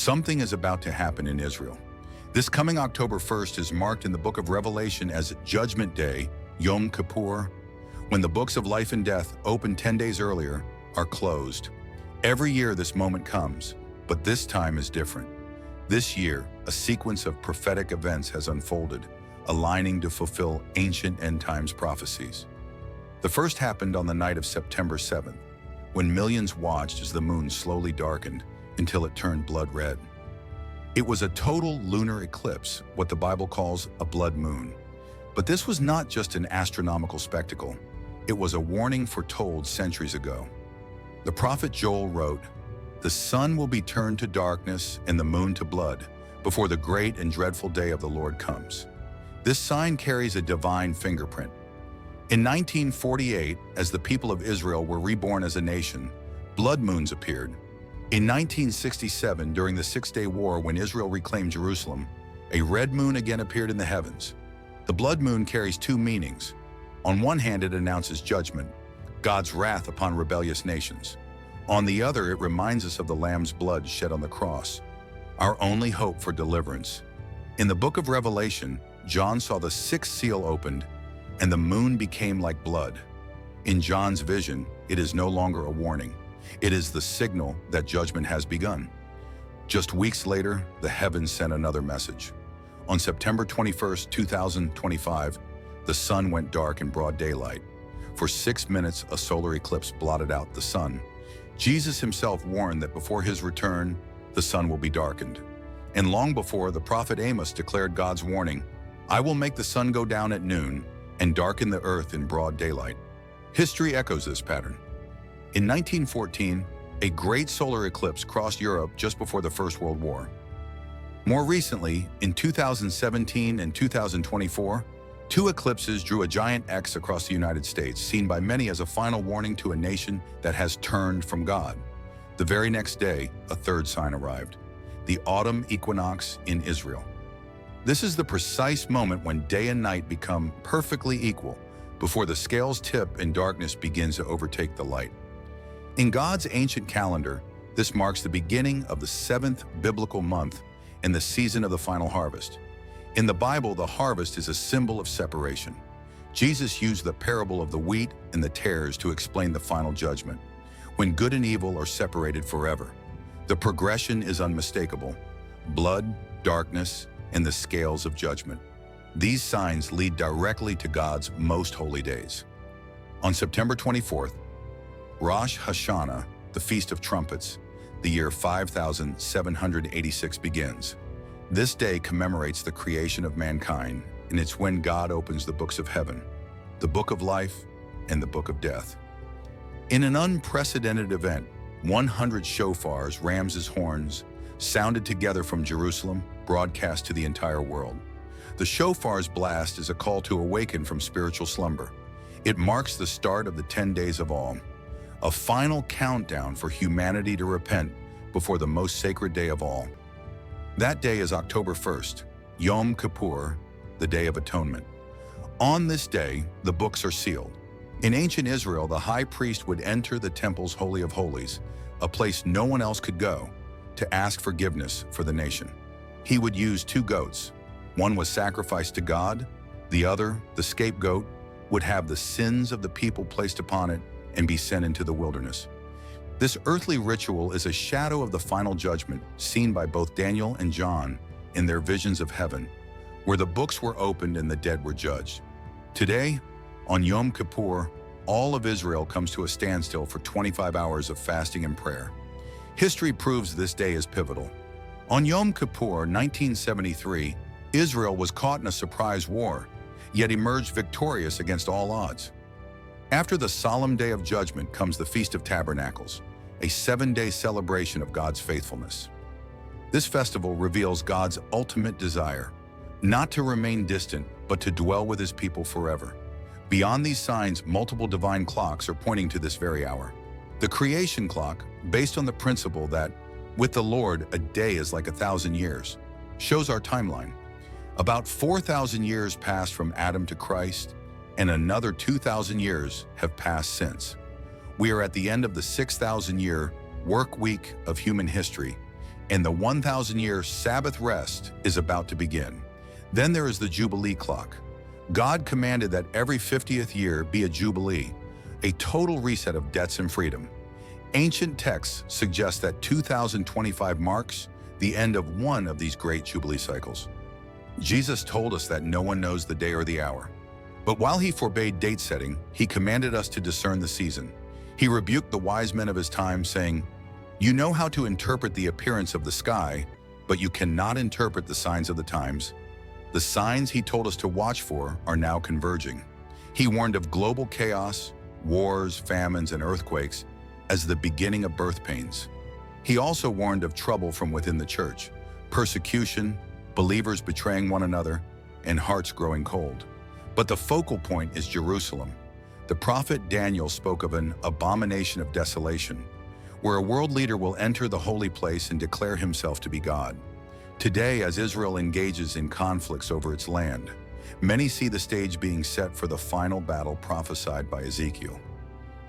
Something is about to happen in Israel. This coming October 1st is marked in the Book of Revelation as Judgment Day, Yom Kippur, when the books of life and death, opened 10 days earlier, are closed. Every year this moment comes, but this time is different. This year, a sequence of prophetic events has unfolded, aligning to fulfill ancient end times prophecies. The first happened on the night of September 7th, when millions watched as the moon slowly darkened until it turned blood red. It was a total lunar eclipse, what the Bible calls a blood moon. But this was not just an astronomical spectacle. It was a warning foretold centuries ago. The prophet Joel wrote, "The sun will be turned to darkness and the moon to blood before the great and dreadful day of the Lord comes." This sign carries a divine fingerprint. In 1948, as the people of Israel were reborn as a nation, blood moons appeared. In 1967, during the Six-Day War, when Israel reclaimed Jerusalem, a red moon again appeared in the heavens. The blood moon carries two meanings. On one hand, it announces judgment, God's wrath upon rebellious nations. On the other, it reminds us of the Lamb's blood shed on the cross, our only hope for deliverance. In the Book of Revelation, John saw the sixth seal opened, and the moon became like blood. In John's vision, it is no longer a warning. It is the signal that judgment has begun. Just weeks later, the heavens sent another message. On September 21st, 2025, the sun went dark in broad daylight. For 6 minutes, a solar eclipse blotted out the sun. Jesus himself warned that before his return, the sun will be darkened. And long before, the prophet Amos declared God's warning, "I will make the sun go down at noon and darken the earth in broad daylight." History echoes this pattern. In 1914, a great solar eclipse crossed Europe just before the First World War. More recently, in 2017 and 2024, two eclipses drew a giant X across the United States, seen by many as a final warning to a nation that has turned from God. The very next day, a third sign arrived, the autumn equinox in Israel. This is the precise moment when day and night become perfectly equal, before the scales tip and darkness begins to overtake the light. In God's ancient calendar, this marks the beginning of the 7th biblical month and the season of the final harvest. In the Bible, the harvest is a symbol of separation. Jesus used the parable of the wheat and the tares to explain the final judgment, when good and evil are separated forever. The progression is unmistakable: blood, darkness, and the scales of judgment. These signs lead directly to God's most holy days. On September 24th, Rosh Hashanah, the Feast of Trumpets, the year 5786 begins. This day commemorates the creation of mankind, and it's when God opens the books of heaven, the book of life and the book of death. In an unprecedented event, 100 shofars, rams' horns, sounded together from Jerusalem, broadcast to the entire world. The shofar's blast is a call to awaken from spiritual slumber. It marks the start of the 10 days of awe, a final countdown for humanity to repent before the most sacred day of all. That day is October 1st, Yom Kippur, the Day of Atonement. On this day, the books are sealed. In ancient Israel, the high priest would enter the temple's Holy of Holies, a place no one else could go, to ask forgiveness for the nation. He would use two goats. One was sacrificed to God, the other, the scapegoat, would have the sins of the people placed upon it and be sent into the wilderness. This earthly ritual is a shadow of the final judgment seen by both Daniel and John in their visions of heaven, where the books were opened and the dead were judged. Today, on Yom Kippur, all of Israel comes to a standstill for 25 hours of fasting and prayer. History proves this day is pivotal. On Yom Kippur, 1973, Israel was caught in a surprise war, yet emerged victorious against all odds. After the solemn day of judgment comes the Feast of Tabernacles, a 7-day celebration of God's faithfulness. This festival reveals God's ultimate desire, not to remain distant, but to dwell with his people forever. Beyond these signs, multiple divine clocks are pointing to this very hour. The creation clock, based on the principle that, with the Lord, a day is like 1,000 years, shows our timeline. About 4,000 years passed from Adam to Christ, and another 2,000 years have passed since. We are at the end of the 6,000-year work week of human history, and the 1,000-year Sabbath rest is about to begin. Then there is the Jubilee clock. God commanded that every 50th year be a Jubilee, a total reset of debts and freedom. Ancient texts suggest that 2025 marks the end of one of these great Jubilee cycles. Jesus told us that no one knows the day or the hour. But while he forbade date setting, he commanded us to discern the season. He rebuked the wise men of his time, saying, "You know how to interpret the appearance of the sky, but you cannot interpret the signs of the times." The signs he told us to watch for are now converging. He warned of global chaos, wars, famines, and earthquakes as the beginning of birth pains. He also warned of trouble from within the church, persecution, believers betraying one another, and hearts growing cold. But the focal point is Jerusalem. The prophet Daniel spoke of an abomination of desolation, where a world leader will enter the holy place and declare himself to be God. Today, as Israel engages in conflicts over its land, many see the stage being set for the final battle prophesied by Ezekiel.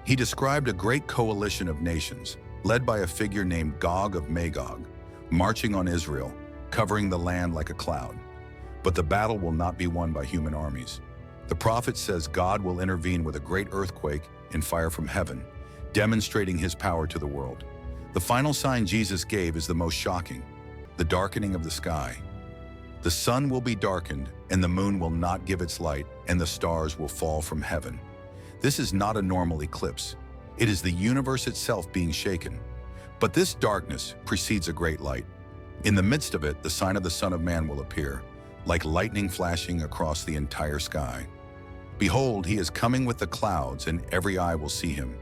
He described a great coalition of nations, led by a figure named Gog of Magog, marching on Israel, covering the land like a cloud. But the battle will not be won by human armies. The prophet says God will intervene with a great earthquake and fire from heaven, demonstrating his power to the world. The final sign Jesus gave is the most shocking: the darkening of the sky. The sun will be darkened, and the moon will not give its light, and the stars will fall from heaven. This is not a normal eclipse. It is the universe itself being shaken. But this darkness precedes a great light. In the midst of it, the sign of the Son of Man will appear, like lightning flashing across the entire sky. Behold, he is coming with the clouds, and every eye will see him.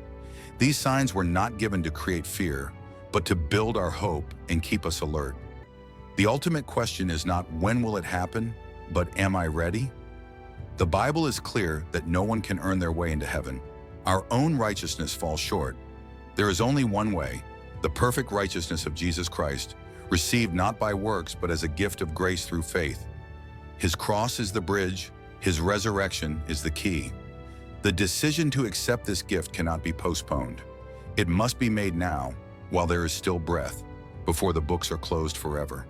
These signs were not given to create fear, but to build our hope and keep us alert. The ultimate question is not when will it happen, but am I ready? The Bible is clear that no one can earn their way into heaven. Our own righteousness falls short. There is only one way, the perfect righteousness of Jesus Christ, received not by works but as a gift of grace through faith. His cross is the bridge, his resurrection is the key. The decision to accept this gift cannot be postponed. It must be made now, while there is still breath, before the books are closed forever.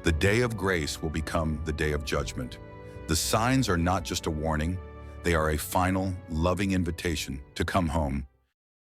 The day of grace will become the day of judgment. The signs are not just a warning, they are a final, loving invitation to come home